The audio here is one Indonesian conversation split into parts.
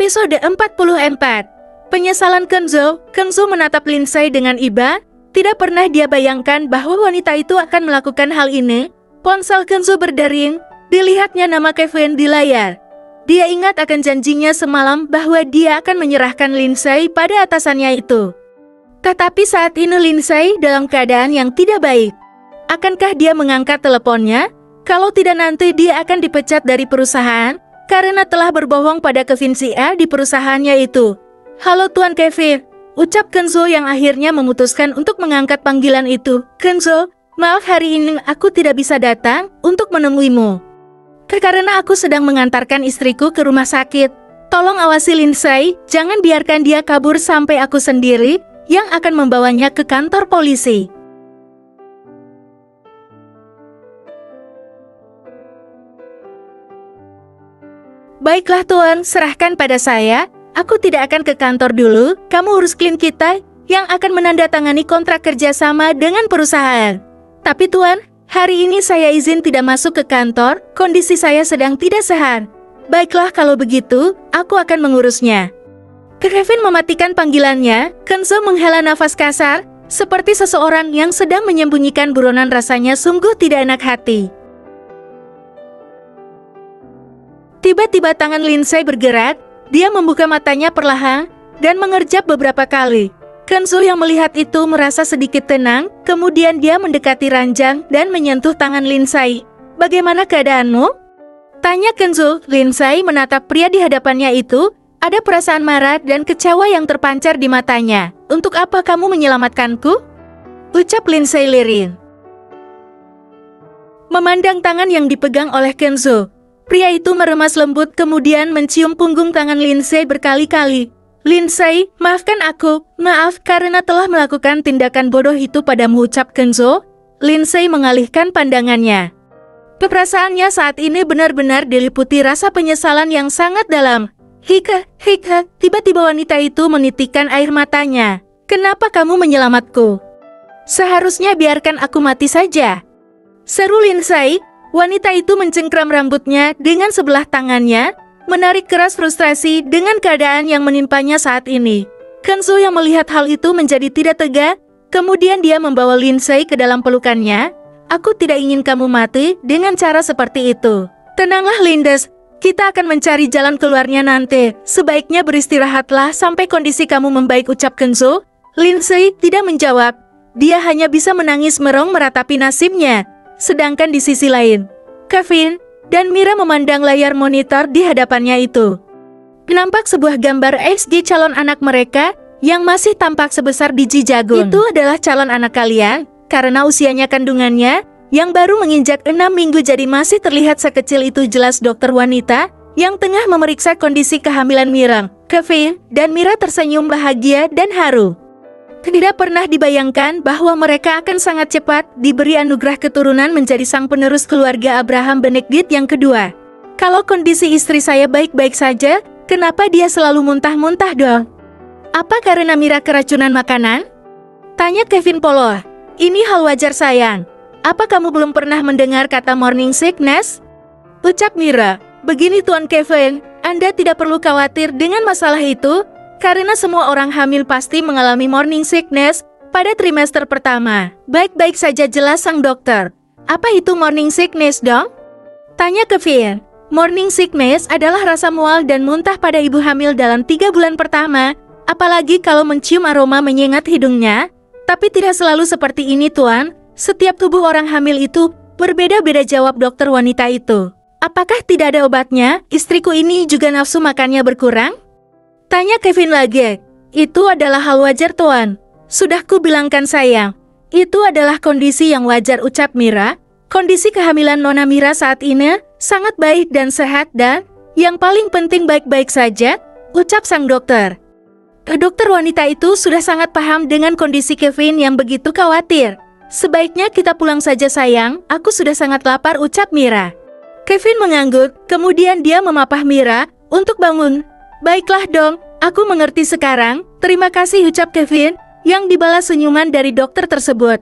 Episode 44. Penyesalan Kenzo. Kenzo menatap Lindsay dengan iba. Tidak pernah dia bayangkan bahwa wanita itu akan melakukan hal ini. Ponsel Kenzo berdering. Dilihatnya nama Kevin di layar. Dia ingat akan janjinya semalam bahwa dia akan menyerahkan Lindsay pada atasannya itu. Tetapi saat ini Lindsay dalam keadaan yang tidak baik. Akankah dia mengangkat teleponnya? Kalau tidak, nanti dia akan dipecat dari perusahaan karena telah berbohong pada Kevin Sia di perusahaannya itu. Halo Tuan Kevin, ucap Kenzo yang akhirnya memutuskan untuk mengangkat panggilan itu. Kenzo, maaf hari ini aku tidak bisa datang untuk menemuimu. Karena aku sedang mengantarkan istriku ke rumah sakit. Tolong awasi Lindsay, jangan biarkan dia kabur sampai aku sendiri yang akan membawanya ke kantor polisi. Baiklah Tuan, serahkan pada saya. Aku tidak akan ke kantor dulu. Kamu urus klien kita yang akan menandatangani kontrak kerjasama dengan perusahaan. Tapi Tuan, hari ini saya izin tidak masuk ke kantor. Kondisi saya sedang tidak sehat. Baiklah kalau begitu, aku akan mengurusnya. Kevin mematikan panggilannya. Kenzo menghela nafas kasar, seperti seseorang yang sedang menyembunyikan buronan. Rasanya sungguh tidak enak hati. Tiba-tiba tangan Lindsay bergerak, dia membuka matanya perlahan dan mengerjap beberapa kali. Kenzo yang melihat itu merasa sedikit tenang, kemudian dia mendekati ranjang dan menyentuh tangan Lindsay. Bagaimana keadaanmu? Tanya Kenzo. Lindsay menatap pria di hadapannya itu, ada perasaan marah dan kecewa yang terpancar di matanya. Untuk apa kamu menyelamatkanku? Ucap Lindsay lirih. Memandang tangan yang dipegang oleh Kenzo, pria itu meremas lembut kemudian mencium punggung tangan Lindsay berkali-kali. Lindsay, maafkan aku. Maaf karena telah melakukan tindakan bodoh itu padamu, ucap Kenzo. Lindsay mengalihkan pandangannya. Perasaannya saat ini benar-benar diliputi rasa penyesalan yang sangat dalam. Hika, tiba-tiba wanita itu menitikkan air matanya. Kenapa kamu menyelamatku? Seharusnya biarkan aku mati saja, seru Lindsay. Wanita itu mencengkram rambutnya dengan sebelah tangannya, menarik keras frustrasi dengan keadaan yang menimpanya saat ini. Kenzo yang melihat hal itu menjadi tidak tega, kemudian dia membawa Lindsay ke dalam pelukannya. Aku tidak ingin kamu mati dengan cara seperti itu. Tenanglah Lindes, kita akan mencari jalan keluarnya nanti. Sebaiknya beristirahatlah sampai kondisi kamu membaik, ucap Kenzo. Lindsay tidak menjawab, dia hanya bisa menangis merong meratapi nasibnya. Sedangkan di sisi lain, Kevin dan Mira memandang layar monitor di hadapannya itu. Nampak sebuah gambar XG calon anak mereka yang masih tampak sebesar biji jagung. Itu adalah calon anak kalian, karena usianya kandungannya yang baru menginjak 6 minggu jadi masih terlihat sekecil itu, jelas dokter wanita yang tengah memeriksa kondisi kehamilan Mira. Kevin dan Mira tersenyum bahagia dan haru. Tidak pernah dibayangkan bahwa mereka akan sangat cepat diberi anugerah keturunan menjadi sang penerus keluarga Abraham Benedict yang kedua. Kalau kondisi istri saya baik-baik saja, kenapa dia selalu muntah-muntah dong? Apa karena Mira keracunan makanan? Tanya Kevin polos. Ini hal wajar sayang. Apa kamu belum pernah mendengar kata morning sickness? Ucap Mira. Begini Tuan Kevin, Anda tidak perlu khawatir dengan masalah itu. Karena semua orang hamil pasti mengalami morning sickness pada trimester pertama. Baik-baik saja, jelas sang dokter. Apa itu morning sickness dong? Tanya Kevin. Morning sickness adalah rasa mual dan muntah pada ibu hamil dalam 3 bulan pertama. Apalagi kalau mencium aroma menyengat hidungnya. Tapi tidak selalu seperti ini Tuan. Setiap tubuh orang hamil itu berbeda-beda, jawab dokter wanita itu. Apakah tidak ada obatnya? Istriku ini juga nafsu makannya berkurang? Tanya Kevin lagi. Itu adalah hal wajar Tuan. Sudah ku bilangkan sayang. Itu adalah kondisi yang wajar, ucap Mira. Kondisi kehamilan Nona Mira saat ini sangat baik dan sehat dan yang paling penting baik-baik saja, ucap sang dokter. Dokter wanita itu sudah sangat paham dengan kondisi Kevin yang begitu khawatir. Sebaiknya kita pulang saja sayang, aku sudah sangat lapar, ucap Mira. Kevin mengangguk, kemudian dia memapah Mira untuk bangun. Baiklah dong, aku mengerti sekarang. Terima kasih, ucap Kevin yang dibalas senyuman dari dokter tersebut.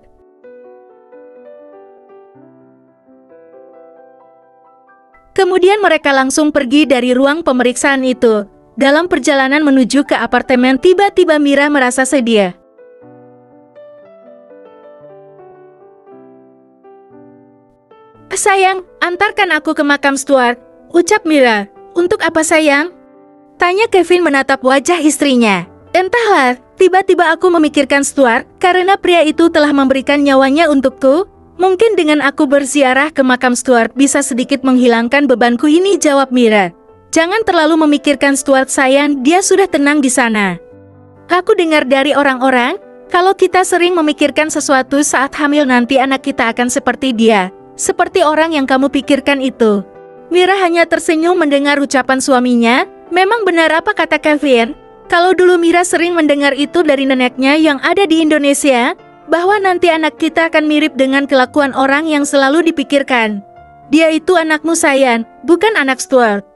Kemudian mereka langsung pergi dari ruang pemeriksaan itu. Dalam perjalanan menuju ke apartemen, tiba-tiba Mira merasa sedih. "Sayang, antarkan aku ke makam Stuart," ucap Mira. "Untuk apa sayang?" tanya Kevin menatap wajah istrinya. "Entahlah, tiba-tiba aku memikirkan Stuart karena pria itu telah memberikan nyawanya untukku. Mungkin dengan aku berziarah ke makam Stuart bisa sedikit menghilangkan bebanku ini," jawab Mira. "Jangan terlalu memikirkan Stuart sayang, dia sudah tenang di sana. Aku dengar dari orang-orang, kalau kita sering memikirkan sesuatu saat hamil nanti anak kita akan seperti dia. Seperti orang yang kamu pikirkan itu." Mira hanya tersenyum mendengar ucapan suaminya. Memang benar apa kata Kevin. Kalau dulu Mira sering mendengar itu dari neneknya yang ada di Indonesia, bahwa nanti anak kita akan mirip dengan kelakuan orang yang selalu dipikirkan. "Dia itu anakmu sayang, bukan anak Stuart."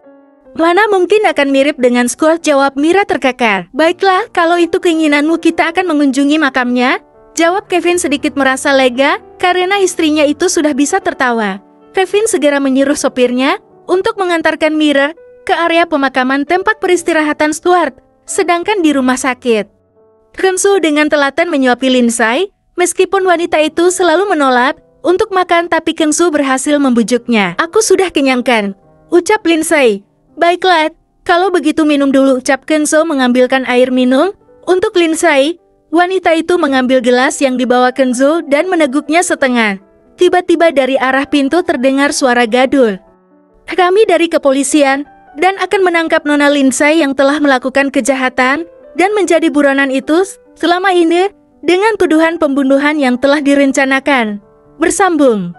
"Mana mungkin akan mirip dengan Stuart," jawab Mira terkekar. "Baiklah, kalau itu keinginanmu kita akan mengunjungi makamnya," jawab Kevin sedikit merasa lega, karena istrinya itu sudah bisa tertawa. Kevin segera menyuruh sopirnya untuk mengantarkan Mira ke area pemakaman tempat peristirahatan Stuart, sedangkan di rumah sakit, Kenzo dengan telaten menyuapi Lindsay. Meskipun wanita itu selalu menolak untuk makan, tapi Kenzo berhasil membujuknya. "Aku sudah kenyang kan?" ucap Lindsay. "Baiklah, kalau begitu minum dulu," ucap Kenzo mengambilkan air minum untuk Lindsay. Wanita itu mengambil gelas yang dibawa Kenzo dan meneguknya setengah. Tiba-tiba dari arah pintu terdengar suara gadul. "Kami dari kepolisian dan akan menangkap Nona Lindsay yang telah melakukan kejahatan dan menjadi buronan itu selama ini dengan tuduhan pembunuhan yang telah direncanakan," bersambung.